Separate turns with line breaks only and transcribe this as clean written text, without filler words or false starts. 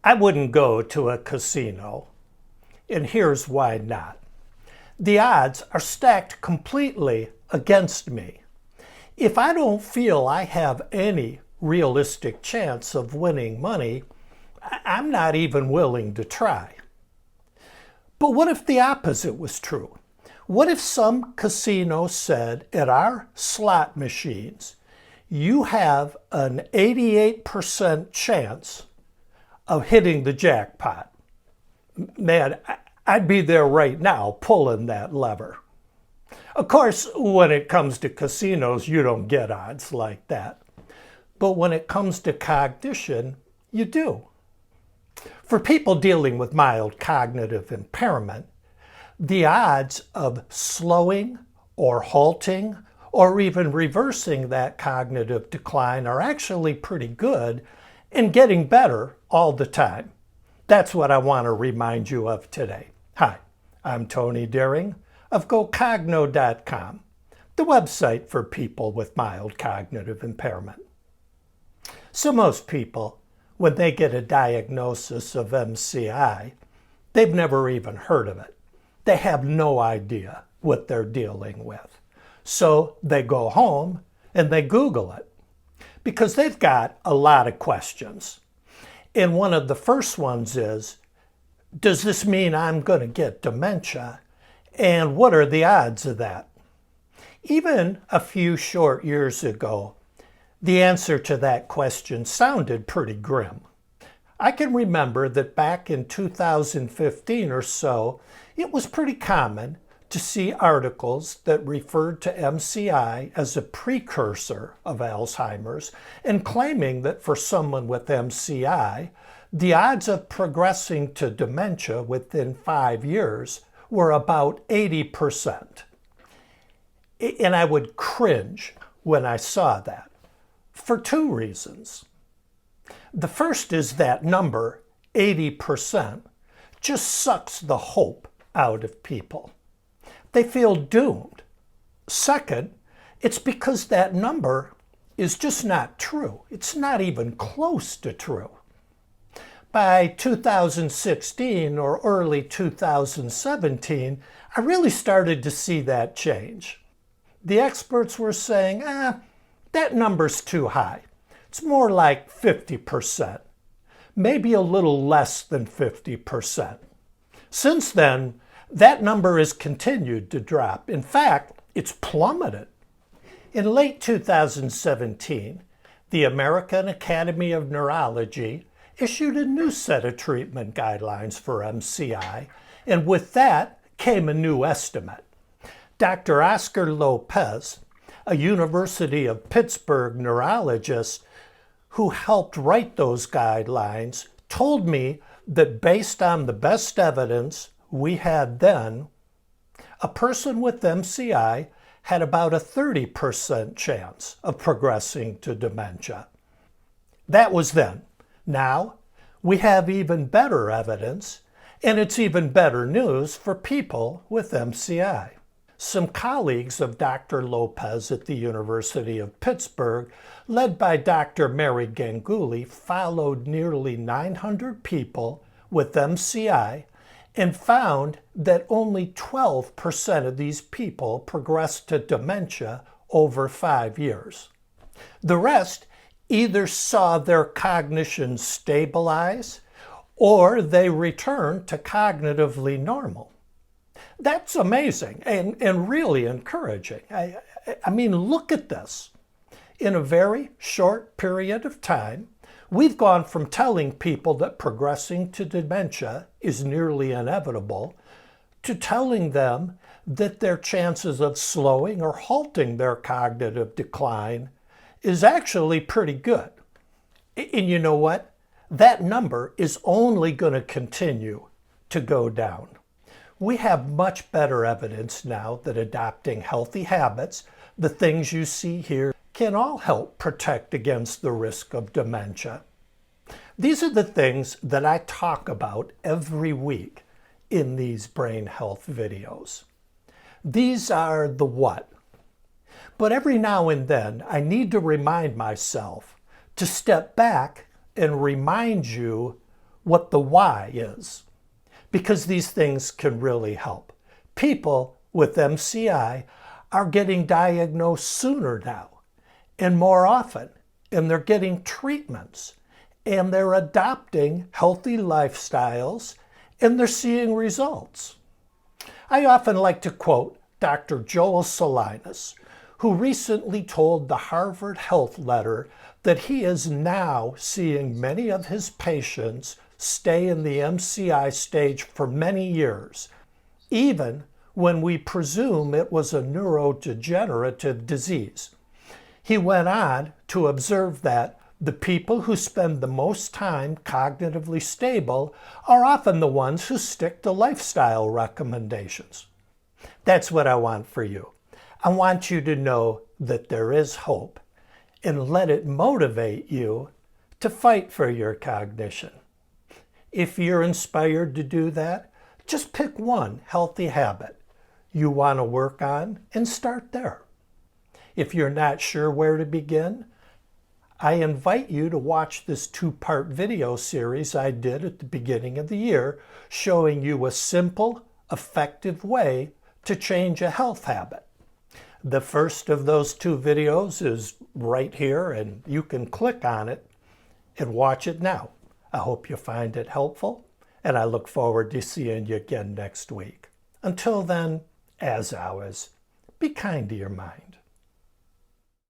I wouldn't go to a casino, and here's why not. The odds are stacked completely against me. If I don't feel I have any realistic chance of winning money, I'm not even willing to try. But what if the opposite was true? What if some casino said at our slot machines, you have an 88% chance of hitting the jackpot? Man, I'd be there right now pulling that lever. Of course, when it comes to casinos, you don't get odds like that. But when it comes to cognition, you do. For people dealing with mild cognitive impairment, the odds of slowing or halting or even reversing that cognitive decline are actually pretty good and getting better all the time. That's what I want to remind you of today. Hi, I'm Tony Daring of GoCogno.com, the website for people with mild cognitive impairment. So most people, when they get a diagnosis of MCI, they've never even heard of it. They have no idea what they're dealing with. So they go home and they Google it because they've got a lot of questions. And one of the first ones is, does this mean I'm going to get dementia? And what are the odds of that? Even a few short years ago, the answer to that question sounded pretty grim. I can remember that back in 2015 or so, it was pretty common to see articles that referred to MCI as a precursor of Alzheimer's and claiming that for someone with MCI, the odds of progressing to dementia within 5 years were about 80%. And I would cringe when I saw that for two reasons. The first is that number, 80%, just sucks the hope out of people. They feel doomed. Second, it's because that number is just not true. It's not even close to true. By 2016 or early 2017, I really started to see that change. The experts were saying, that number's too high. It's more like 50%, maybe a little less than 50%. Since then, that number has continued to drop. In fact, it's plummeted. In late 2017, the American Academy of Neurology issued a new set of treatment guidelines for MCI, and with that came a new estimate. Dr. Oscar Lopez, a University of Pittsburgh neurologist who helped write those guidelines, told me that based on the best evidence we had then, a person with MCI had about a 30% chance of progressing to dementia. That was then. Now, we have even better evidence, and it's even better news for people with MCI. Some colleagues of Dr. Lopez at the University of Pittsburgh, led by Dr. Mary Ganguly, followed nearly 900 people with MCI and found that only 12% of these people progressed to dementia over 5 years. The rest either saw their cognition stabilize or they returned to cognitively normal. That's amazing and really encouraging. I mean, look at this. In a very short period of time, we've gone from telling people that progressing to dementia is nearly inevitable to telling them that their chances of slowing or halting their cognitive decline is actually pretty good. And you know what? That number is only going to continue to go down. We have much better evidence now that adopting healthy habits, the things you see here, can all help protect against the risk of dementia. These are the things that I talk about every week in these brain health videos. These are the what. But every now and then, I need to remind myself to step back and remind you what the why is, because these things can really help. People with MCI are getting diagnosed sooner now and more often, and they're getting treatments, and they're adopting healthy lifestyles, and they're seeing results. I often like to quote Dr. Joel Salinas, who recently told the Harvard Health Letter that he is now seeing many of his patients stay in the MCI stage for many years, even when we presume it was a neurodegenerative disease. He went on to observe that the people who spend the most time cognitively stable are often the ones who stick to lifestyle recommendations. That's what I want for you. I want you to know that there is hope, and let it motivate you to fight for your cognition. If you're inspired to do that, just pick one healthy habit you want to work on and start there. If you're not sure where to begin, I invite you to watch this 2-part video series I did at the beginning of the year showing you a simple, effective way to change a health habit. The first of those 2 videos is right here, and you can click on it and watch it now. I hope you find it helpful, and I look forward to seeing you again next week. Until then, as always, be kind to your mind.